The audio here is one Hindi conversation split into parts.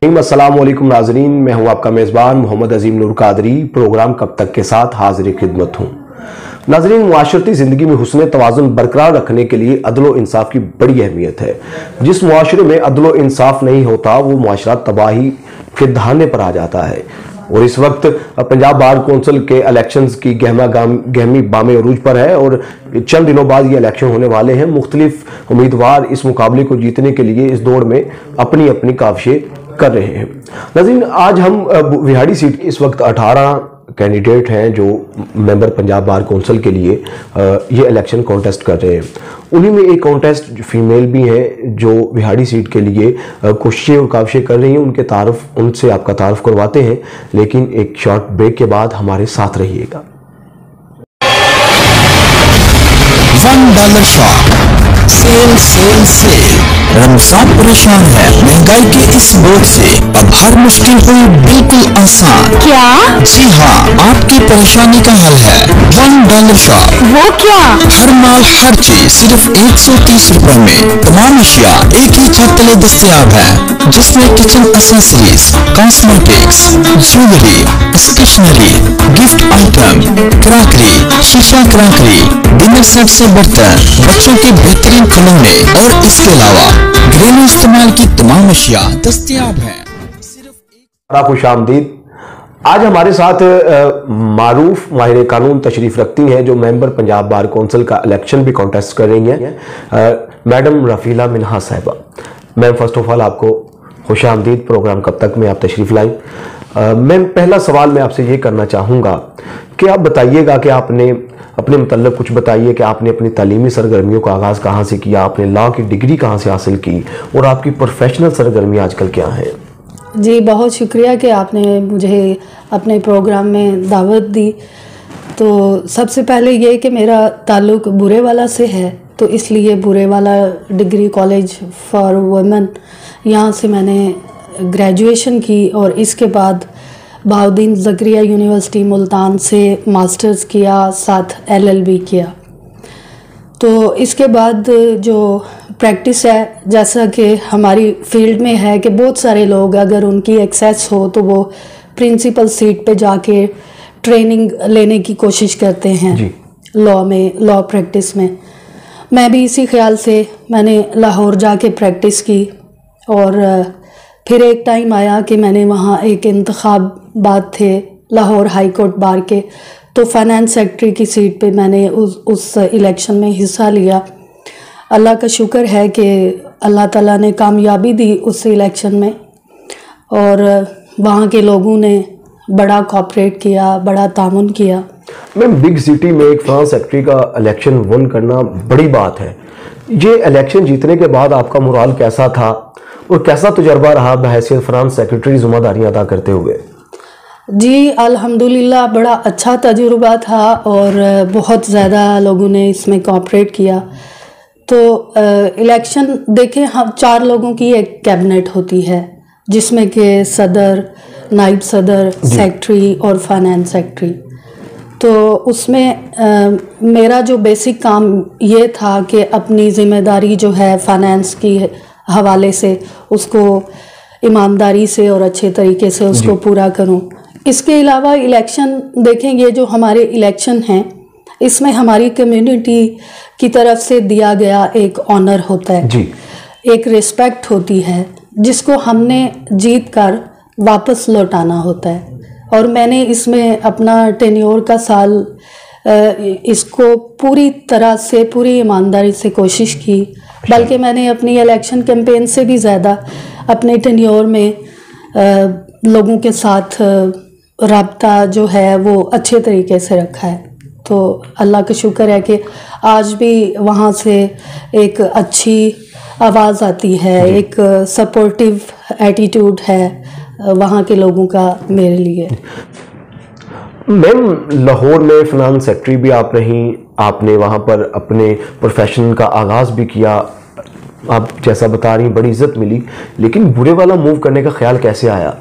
अस्सलाम वालेकुम नाजरीन, मैं हूं आपका मेज़बान मोहम्मद अजीम नूर कादरी। प्रोग्राम कब तक के साथ हाजिर खिदमत हूं। नाजरीन, मुआशरती ज़िंदगी में हुस्न तवाज़ुन बरकरार रखने के लिए अदल व इंसाफ की बड़ी अहमियत है। जिस मुआशरे में अदल व इंसाफ नहीं होता वो मुआशरा तबाही के दहाने पर आ जाता है। और इस वक्त पंजाब बार कौंसिल के इलेक्शंस की गहमी बामे अरूज पर है और चंद दिनों बाद ये इलेक्शन होने वाले हैं। मुख्तलिफ उम्मीदवार इस मुकाबले को जीतने के लिए इस दौड़ में अपनी अपनी काविशें कर रहे हैं। नाज़रीन, आज हम विहाड़ी सीट के इस वक्त 18 कैंडिडेट हैं जो मेंबर पंजाब बार कौंसिल के लिए ये इलेक्शन कॉन्टेस्ट कर रहे हैं। उन्हीं में एक कॉन्टेस्ट फीमेल भी हैं जो विहाड़ी सीट के लिए कोशिशें और काविशें कर रही हैं। उनसे आपका तारुफ करवाते हैं, लेकिन एक शॉर्ट ब्रेक के बाद हमारे साथ रहिएगा। $1 shop sale sale sale. Ramzan परेशान है महंगाई के इस बोझ से, अब हर मुश्किल हुई बिल्कुल आसान। क्या? जी हाँ, आपकी परेशानी का हल है $1 शॉप। वो क्या? हर माल हर चीज सिर्फ 130 रुपए में। तमाम अशिया एक ही छत तले दस्तयाब है, जिसमें kitchen accessories, cosmetics, jewellery, stationery, gift item, crockery, शीशा क्रॉकरी, डिनर सेट से बर्तन, बच्चों के बेहतरीन खिलौने और इसके अलावा घरेलू इस्तेमाल की तमाम अशिया दस्तयाब है। खुशामदीद। आज हमारे साथ मारूफ माहिर कानून तशरीफ रखती हैं जो मेंबर पंजाब बार कौंसिल का इलेक्शन भी कॉन्टेस्ट कर रही हैं, मैडम रफीला मिन्हा साहिबा। मैम, फर्स्ट ऑफ ऑल आपको खुशामदीद। प्रोग्राम कब तक में आप तशरीफ लाई। मैम, पहला सवाल मैं आपसे ये करना चाहूँगा कि आप बताइएगा कि आपने अपने मतलब कुछ बताइए कि आपने अपनी तालीमी सरगर्मियों का आगाज़ कहाँ से किया, आपने लॉ की डिग्री कहाँ से हासिल की और आपकी प्रोफेशनल सरगर्मी आजकल क्या है। जी, बहुत शुक्रिया कि आपने मुझे अपने प्रोग्राम में दावत दी। तो सबसे पहले ये कि मेरा ताल्लुक़ बुरेवाला से है, तो इसलिए Burewala degree college for women यहाँ से मैंने ग्रेजुएशन की और इसके बाद बहाउद्दीन ज़करिया यूनिवर्सिटी मुल्तान से मास्टर्स किया, साथ LLB किया। तो इसके बाद जो प्रैक्टिस है, जैसा कि हमारी फील्ड में है कि बहुत सारे लोग अगर उनकी एक्सेस हो तो वो प्रिंसिपल सीट पे जाके ट्रेनिंग लेने की कोशिश करते हैं लॉ में, लॉ प्रैक्टिस में। मैं भी इसी ख्याल से मैंने लाहौर जाके प्रैक्टिस की और फिर एक टाइम आया कि मैंने वहाँ एक इंतखाबात थे लाहौर हाई कोर्ट बार के, तो फाइनेंस सेक्रेटरी की सीट पे मैंने उस इलेक्शन में हिस्सा लिया। अल्लाह का शुक्र है कि अल्लाह ताला ने कामयाबी दी उस इलेक्शन में और वहाँ के लोगों ने बड़ा कोऑपरेट किया, बड़ा तामुन किया। मैम, बिग सिटी में एक फाइनेंस सेक्रेटरी का इलेक्शन वन करना बड़ी बात है। ये इलेक्शन जीतने के बाद आपका मोराल कैसा था और कैसा तजुर्बा रहा बहैसियत फाइनेंस सेक्रेटरी जिम्मेदारियां अदा करते हुए? जी, अल्हम्दुलिल्लाह बड़ा अच्छा तजुर्बा था और बहुत ज़्यादा लोगों ने इसमें कोऑपरेट किया। तो इलेक्शन देखें, हम 4 लोगों की एक कैबिनेट होती है जिसमें कि सदर, नाइब सदर, सेक्रेटरी और फाइनेंस सेक्रेटरी। तो उसमें मेरा जो बेसिक काम ये था कि अपनी ज़िम्मेदारी जो है फाइनेंस की हवाले से उसको ईमानदारी से और अच्छे तरीके से उसको पूरा करूं। इसके अलावा इलेक्शन देखें, ये जो हमारे इलेक्शन हैं इसमें हमारी कम्युनिटी की तरफ से दिया गया एक ऑनर होता है जी, एक रिस्पेक्ट होती है जिसको हमने जीत कर वापस लौटाना होता है। और मैंने इसमें अपना टेन्योर का साल इसको पूरी तरह से, पूरी ईमानदारी से कोशिश की, बल्कि मैंने अपनी इलेक्शन कैंपेन से भी ज़्यादा अपने टेन्योर में लोगों के साथ राब्ता जो है वो अच्छे तरीके से रखा है। तो अल्लाह का शुक्र है कि आज भी वहाँ से एक अच्छी आवाज़ आती है, एक सपोर्टिव एटीट्यूड है वहाँ के लोगों का मेरे लिए। मैम, लाहौर में फाइनेंस सेक्रेटरी भी आप रहीं, आपने वहाँ पर अपने प्रोफेशन का आगाज़ भी किया, आप जैसा बता रही बड़ी इज्जत मिली, लेकिन बुरे वाला मूव करने का ख्याल कैसे आया?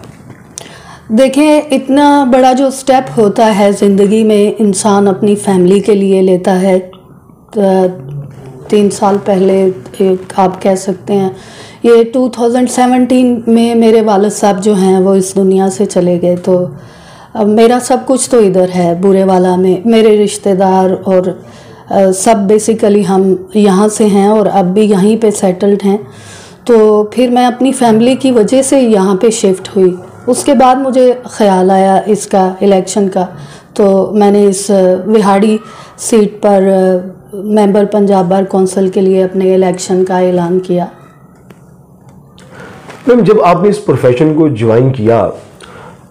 देखें, इतना बड़ा जो स्टेप होता है ज़िंदगी में, इंसान अपनी फैमिली के लिए लेता है। 3 साल पहले एक आप कह सकते हैं ये 2017 में मेरे वालिद साहब जो हैं वो इस दुनिया से चले गए, तो अब मेरा सब कुछ तो इधर है बुरे वाला में, मेरे रिश्तेदार और सब बेसिकली हम यहाँ से हैं और अब भी यहीं पे सेटल्ड हैं। तो फिर मैं अपनी फैमिली की वजह से यहाँ पे शिफ्ट हुई। उसके बाद मुझे ख्याल आया इसका इलेक्शन का, तो मैंने इस विहाड़ी सीट पर मेंबर पंजाब बार कौंसिल के लिए अपने इलेक्शन का ऐलान किया। मैम, जब आपने इस प्रोफेशन को ज्वाइन किया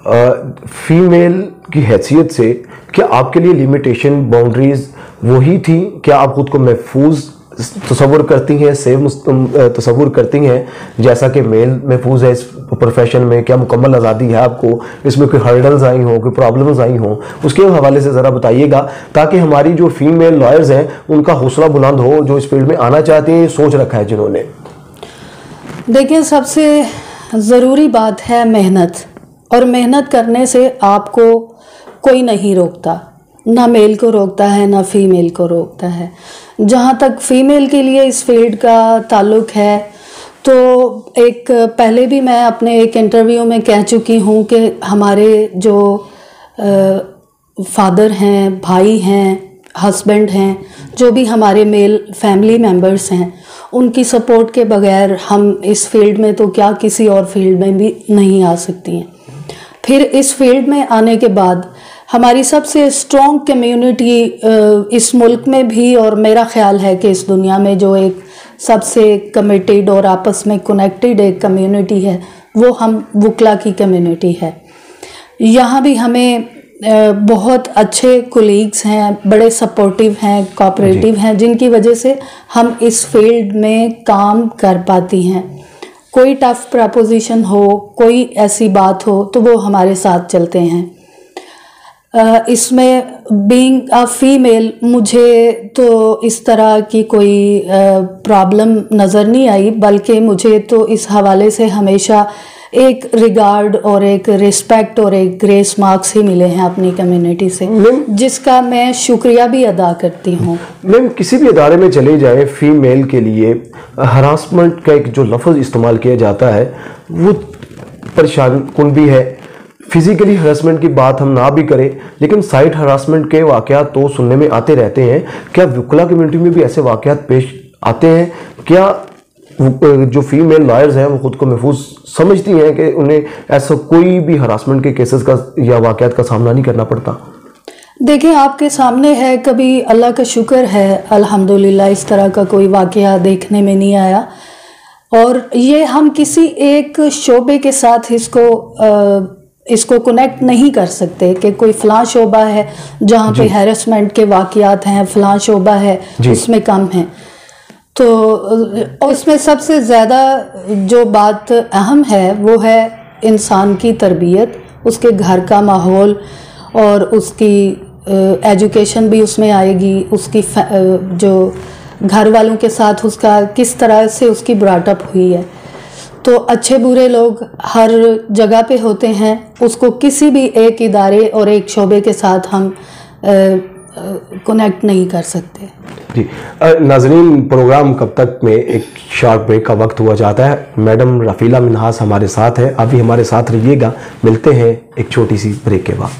फीमेल की हैसियत से, क्या आपके लिए लिमिटेशन बाउंड्रीज वही थी? क्या आप खुद को महफूज तस्वुर करती हैं, सेव तस्वुर करती हैं जैसा कि मेल महफूज है इस प्रोफेशन में? क्या मुकम्मल आज़ादी है आपको? इसमें कोई हर्डल्स आई हों, कोई प्रॉब्लम्स आई हों, उसके हवाले से ज़रा बताइएगा, ताकि हमारी जो फीमेल लॉयर्स हैं उनका हौसला बुलंद हो, जो इस फील्ड में आना चाहते हैं, सोच रखा है जिन्होंने। देखिए, सबसे ज़रूरी बात है मेहनत, और मेहनत करने से आपको कोई नहीं रोकता, ना मेल को रोकता है ना फीमेल को रोकता है। जहाँ तक फीमेल के लिए इस फील्ड का ताल्लुक़ है, तो एक पहले भी मैं अपने एक इंटरव्यू में कह चुकी हूँ कि हमारे जो फादर हैं, भाई हैं, हस्बैंड हैं, जो भी हमारे मेल फैमिली मेम्बर्स हैं, उनकी सपोर्ट के बगैर हम इस फील्ड में तो क्या किसी और फील्ड में भी नहीं आ सकती हैं। फिर इस फील्ड में आने के बाद हमारी सबसे स्ट्रॉन्ग कम्युनिटी इस मुल्क में भी, और मेरा ख्याल है कि इस दुनिया में जो एक सबसे कमिटेड और आपस में कनेक्टेड एक कम्युनिटी है, वो हम वुकला की कम्युनिटी है। यहाँ भी हमें बहुत अच्छे कोलीग्स हैं, बड़े सपोर्टिव हैं, कोऑपरेटिव हैं, जिनकी वजह से हम इस फील्ड में काम कर पाती हैं। कोई टफ प्रपोजिशन हो, कोई ऐसी बात हो, तो वो हमारे साथ चलते हैं। इसमें बीइंग अ फीमेल मुझे तो इस तरह की कोई प्रॉब्लम नज़र नहीं आई, बल्कि मुझे तो इस हवाले से हमेशा एक रिगार्ड और एक रिस्पेक्ट और एक ग्रेस मार्क्स ही मिले हैं अपनी कम्युनिटी से, जिसका मैं शुक्रिया भी अदा करती हूँ। मैम, किसी भी इदारे में चले जाए, फीमेल के लिए हरासमेंट का एक जो लफ्ज़ इस्तेमाल किया जाता है वो परेशान कुन भी है। फिजिकली हरासमेंट की बात हम ना भी करें, लेकिन साइड हरासमेंट के वाक़यात तो सुनने में आते रहते हैं। क्या वुकला कम्युनिटी में भी ऐसे वाक़यात पेश आते हैं? क्या जो फीमेल लॉयर्स हैं वो खुद को महफूज समझती हैं कि उन्हें ऐसा कोई भी हरासमेंट के केसेस का या वाक़यात का सामना नहीं करना पड़ता? देखिए, आपके सामने है, कभी अल्लाह का शुक्र है अल्हम्दुलिल्लाह इस तरह का कोई वाक़या देखने में नहीं आया। और ये हम किसी एक शोबे के साथ इसको कनेक्ट नहीं कर सकते कि कोई फ़लाँ शोबा है जहाँ पे हैरेसमेंट के वाक़यात हैं, फ़लाँ शोबा है उसमें कम है। तो इसमें सबसे ज़्यादा जो बात अहम है वो है इंसान की तरबियत, उसके घर का माहौल, और उसकी एजुकेशन भी उसमें आएगी, उसकी जो घर वालों के साथ उसका किस तरह से उसकी ब्रॉटअप हुई है। तो अच्छे बुरे लोग हर जगह पे होते हैं, उसको किसी भी एक इदारे और एक शोबे के साथ हम कनेक्ट नहीं कर सकते। जी नाज़रीन, प्रोग्राम कब तक में एक शॉर्ट ब्रेक का वक्त हुआ जाता है। मैडम रफ़ीला मिन्हास हमारे साथ है, अभी हमारे साथ रहिएगा। मिलते हैं एक छोटी सी ब्रेक के बाद।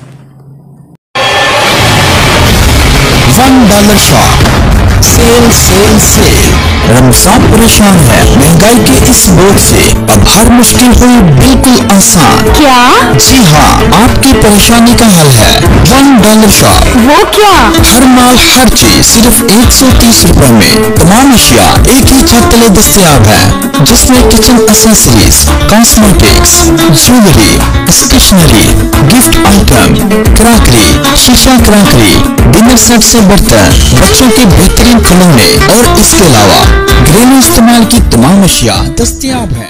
$1 shop, sale sale sale. Ramzan परेशान है महंगाई के इस बोझ से, अब हर मुश्किल हुई बिल्कुल आसान। क्या? जी हाँ, आपकी परेशानी का हल है $1 शॉप। वो क्या? हर माल हर चीज सिर्फ 130 रुपए में। तमाम अशिया एक ही छत तले दस्तयाब है, जिसमें kitchen accessories, cosmetics, jewellery, stationery, gift item, crockery, शीशा क्रॉकरी, डिनर सेट से बर्तन, बच्चों के बेहतरीन खिलौने और इसके अलावा घरेलू इस्तेमाल की तमाम अशिया दस्तयाब है।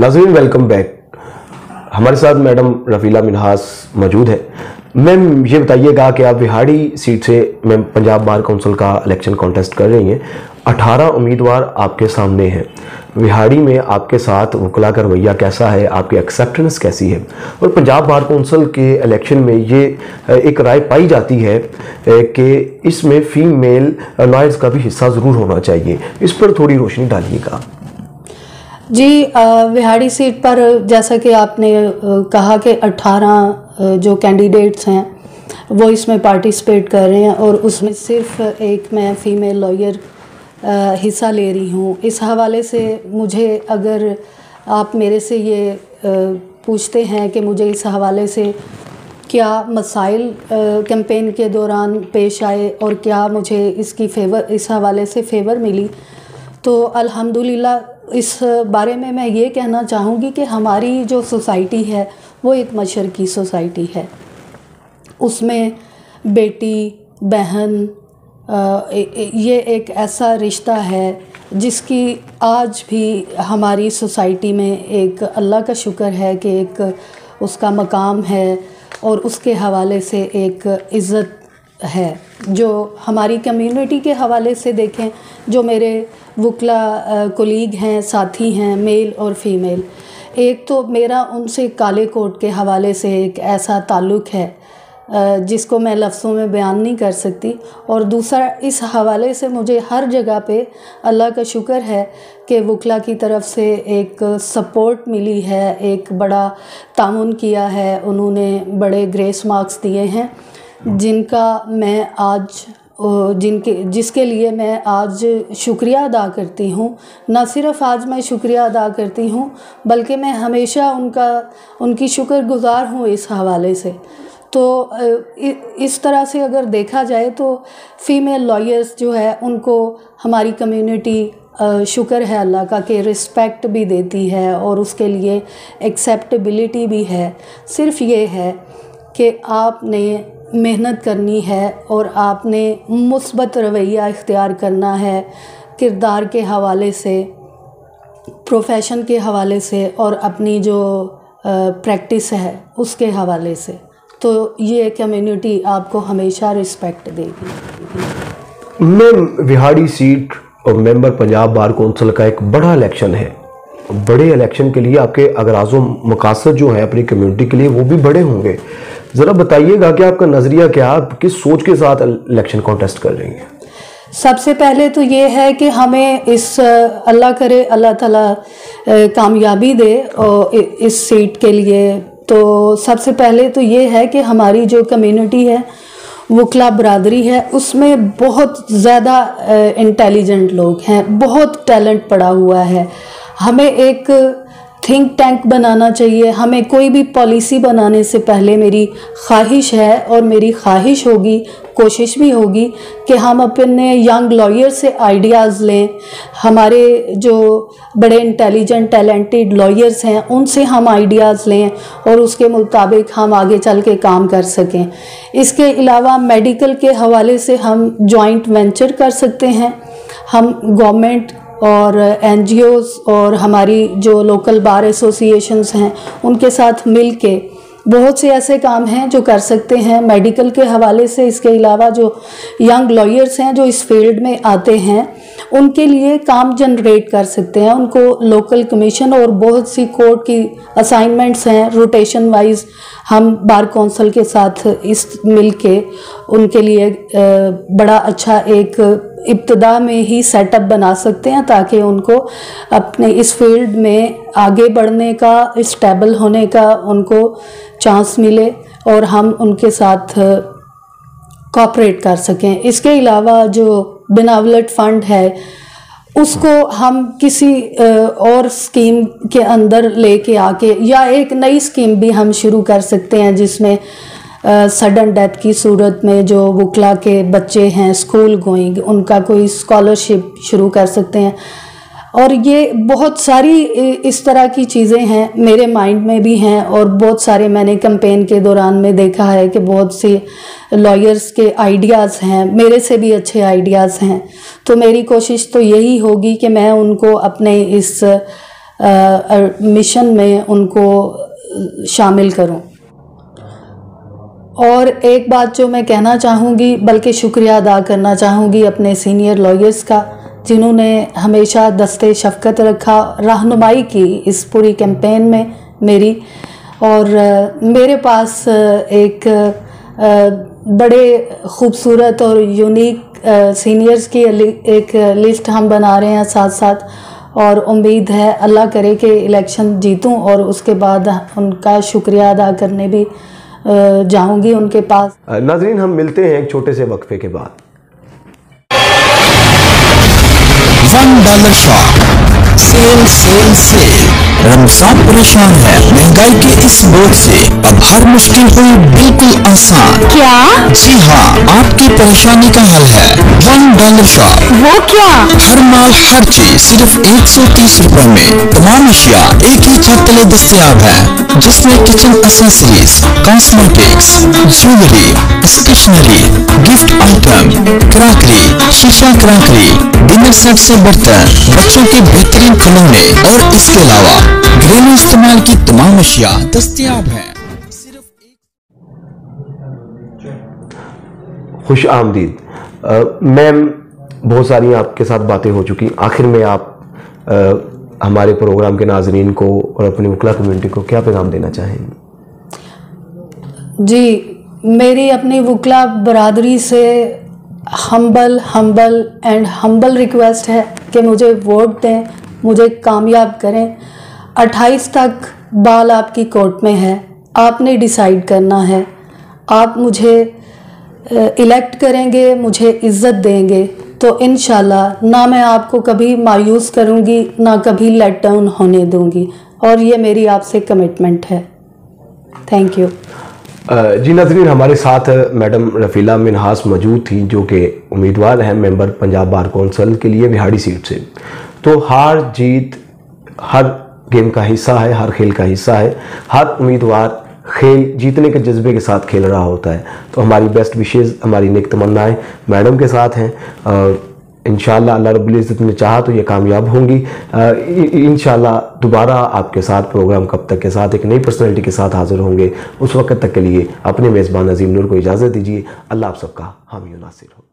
नाज़रीन, वेलकम बैक। हमारे साथ मैडम रफ़ीला मिन्हास मौजूद है। मैम ये बताइएगा कि आप विहाड़ी सीट से मैम पंजाब बार काउंसिल का इलेक्शन कॉन्टेस्ट कर रही हैं। 18 उम्मीदवार आपके सामने हैं। विहाड़ी में आपके साथ वकला का रवैया कैसा है, आपकी एक्सेप्टेंस कैसी है? और पंजाब बार काउंसिल के इलेक्शन में ये एक राय पाई जाती है कि इसमें फीमेल लॉयर्स का भी हिस्सा ज़रूर होना चाहिए, इस पर थोड़ी रोशनी डालिएगा। जी, विहाड़ी सीट पर जैसा कि आपने कहा कि 18 जो कैंडिडेट्स हैं वो इसमें पार्टिसिपेट कर रहे हैं और उसमें सिर्फ एक मैं फ़ीमेल लॉयर हिस्सा ले रही हूँ। इस हवाले से मुझे, अगर आप मेरे से ये पूछते हैं कि मुझे इस हवाले से क्या मसाइल कैंपेन के दौरान पेश आए और क्या मुझे इस हवाले से फ़ेवर मिली, तो अल्हम्दुलिल्लाह इस बारे में मैं ये कहना चाहूँगी कि हमारी जो सोसाइटी है वो एक मशरकी सोसाइटी है। उसमें बेटी बहन ये एक ऐसा रिश्ता है जिसकी आज भी हमारी सोसाइटी में एक अल्लाह का शुक्र है कि एक उसका मकाम है और उसके हवाले से एक इज़्ज़त है। जो हमारी कम्युनिटी के हवाले से देखें, जो मेरे वकला कोलीग हैं, साथी हैं, मेल और फीमेल, एक तो मेरा उनसे काले कोट के हवाले से एक ऐसा ताल्लुक़ है जिसको मैं लफ्ज़ों में बयान नहीं कर सकती, और दूसरा इस हवाले से मुझे हर जगह पे अल्लाह का शुक्र है कि वकला की तरफ से एक सपोर्ट मिली है, एक बड़ा ताउन किया है, उन्होंने बड़े ग्रेस मार्क्स दिए हैं जिनका मैं आज जिसके लिए मैं आज शुक्रिया अदा करती हूँ। न सिर्फ़ आज मैं शुक्रिया अदा करती हूँ बल्कि मैं हमेशा उनकी शुक्रगुज़ार हूँ इस हवाले से। तो इस तरह से अगर देखा जाए तो फ़ीमेल लॉयर्स जो है उनको हमारी कम्युनिटी शुक्र है अल्लाह का कि रिस्पेक्ट भी देती है और उसके लिए एक्सेप्टेबिलिटी भी है। सिर्फ़ ये है कि आपने मेहनत करनी है और आपने मुस्बत रवैया इख्तियार करना है किरदार के हवाले से, प्रोफेशन के हवाले से और अपनी जो प्रैक्टिस है उसके हवाले से, तो ये कम्युनिटी आपको हमेशा रिस्पेक्ट देगी। मैम विहाड़ी सीट और मेंबर पंजाब बार काउंसिल का एक बड़ा इलेक्शन है। बड़े इलेक्शन के लिए आपके अगराज़ो मकासद जो है अपनी कम्युनिटी के लिए वो भी बड़े होंगे। ज़रा बताइएगा कि आपका नज़रिया क्या, आप किस सोच के साथ इलेक्शन कॉन्टेस्ट कर रही हैं? सबसे पहले तो ये है कि हमें इस अल्लाह करे अल्लाह ताला कामयाबी दे और इस सीट के लिए। तो सबसे पहले तो ये है कि हमारी जो कम्युनिटी है, वकला बरादरी है, उसमें बहुत ज़्यादा इंटेलिजेंट लोग हैं, बहुत टैलेंट पड़ा हुआ है। हमें एक थिंक टैंक बनाना चाहिए। हमें कोई भी पॉलिसी बनाने से पहले मेरी ख्वाहिश है और मेरी ख्वाहिश होगी, कोशिश भी होगी कि हम अपने यंग लॉयर से आइडियाज़ लें। हमारे जो बड़े इंटेलिजेंट टैलेंटेड लॉयर्स हैं उनसे हम आइडियाज़ लें और उसके मुताबिक हम आगे चल के काम कर सकें। इसके अलावा मेडिकल के हवाले से हम जॉइंट वेंचर कर सकते हैं। हम गवर्नमेंट और NGOs और हमारी जो लोकल बार एसोसिएशंस हैं उनके साथ मिल के बहुत से ऐसे काम हैं जो कर सकते हैं मेडिकल के हवाले से। इसके अलावा जो यंग लॉयर्स हैं जो इस फील्ड में आते हैं उनके लिए काम जनरेट कर सकते हैं। उनको लोकल कमीशन और बहुत सी कोर्ट की असाइनमेंट्स हैं, रोटेशन वाइज हम बार काउंसिल के साथ इस मिल के उनके लिए बड़ा अच्छा एक इब्तिदा में ही सेटअप बना सकते हैं ताकि उनको अपने इस फील्ड में आगे बढ़ने का, स्टेबल होने का उनको चांस मिले और हम उनके साथ कोऑपरेट कर सकें। इसके अलावा जो बेनावलट फ़ंड है उसको हम किसी और स्कीम के अंदर लेके आके या एक नई स्कीम भी हम शुरू कर सकते हैं जिसमें सडन डेथ की सूरत में जो वकला के बच्चे हैं स्कूल गोइंग उनका कोई स्कॉलरशिप शुरू कर सकते हैं। और ये बहुत सारी इस तरह की चीज़ें हैं मेरे माइंड में भी हैं और बहुत सारे मैंने कैंपेन के दौरान में देखा है कि बहुत से लॉयर्स के आइडियाज़ हैं, मेरे से भी अच्छे आइडियाज़ हैं। तो मेरी कोशिश तो यही होगी कि मैं उनको अपने इस मिशन में उनको शामिल करूं। और एक बात जो मैं कहना चाहूँगी, बल्कि शुक्रिया अदा करना चाहूँगी अपने सीनियर लॉयर्स का, जिन्होंने हमेशा दस्ते शफ़क़त रखा, रहनुमाई की इस पूरी कैंपेन में मेरी। और मेरे पास एक बड़े ख़ूबसूरत और यूनिक सीनियर्स की एक लिस्ट हम बना रहे हैं साथ साथ, और उम्मीद है अल्लाह करे कि इलेक्शन जीतूं और उसके बाद उनका शुक्रिया अदा करने भी जाऊंगी उनके पास। नाज़रीन, हम मिलते हैं एक छोटे से वक्फे के बाद। $1 shop, sale sale sale. Ramzan परेशान है महंगाई के इस बोझ से, अब हर मुश्किल हुई बिल्कुल आसान। क्या? जी हाँ, आपकी परेशानी का हल है $1 शॉप। वो क्या? हर माल हर चीज सिर्फ 130 रुपए में। तमाम अशिया एक ही छत तले दस्तयाब है, जिसमें kitchen accessories, cosmetics, jewellery, stationery, gift item, crockery, शीशा क्रॉकरी, डिनर सेट से बर्तन, बच्चों के बेहतरीन खिलौने और इसके अलावा घरेलू इस्तेमाल की तमाम अशिया दस्तयाब है। खुश आमदीद मैम, बहुत सारी आपके साथ बातें हो चुकी। आखिर में आप हमारे प्रोग्राम के नाजरीन को और अपनी वकला कम्युनिटी को क्या पैगाम देना चाहेंगे? जी, मेरी अपनी वकला बरादरी से हम्बल रिक्वेस्ट है कि मुझे वोट दें, मुझे कामयाब करें। 28 तक बाल आपकी कोर्ट में है, आपने डिसाइड करना है। आप मुझे इलेक्ट करेंगे, मुझे इज़्ज़त देंगे तो इंशाल्लाह ना मैं आपको कभी मायूस करूंगी, ना कभी लेट डाउन होने दूंगी, और ये मेरी आपसे कमिटमेंट है। Thank you. जी नाज़रीन, हमारे साथ मैडम रफ़ीला मिनहास मौजूद थी, जो कि उम्मीदवार हैं मेंबर पंजाब बार कौंसिल के लिए बिहाड़ी सीट से। तो हार जीत हर गेम का हिस्सा है, हर खेल का हिस्सा है। हर उम्मीदवार खेल जीतने के जज्बे के साथ खेल रहा होता है। तो हमारी बेस्ट विशेज़, हमारी नेक तमन्नाएं मैडम के साथ हैं, और इंशाल्लाह अल्लाह रब्बुल इज़्ज़त ने चाहा तो ये कामयाब होंगी। इंशाल्लाह दोबारा आपके साथ प्रोग्राम कब तक के साथ एक नई पर्सनैलिटी के साथ हाजिर होंगे। उस वक्त तक के लिए अपने मेज़बान अज़ीम नूर को इजाज़त दीजिए। अल्लाह आप सबका हामी नासिर हो।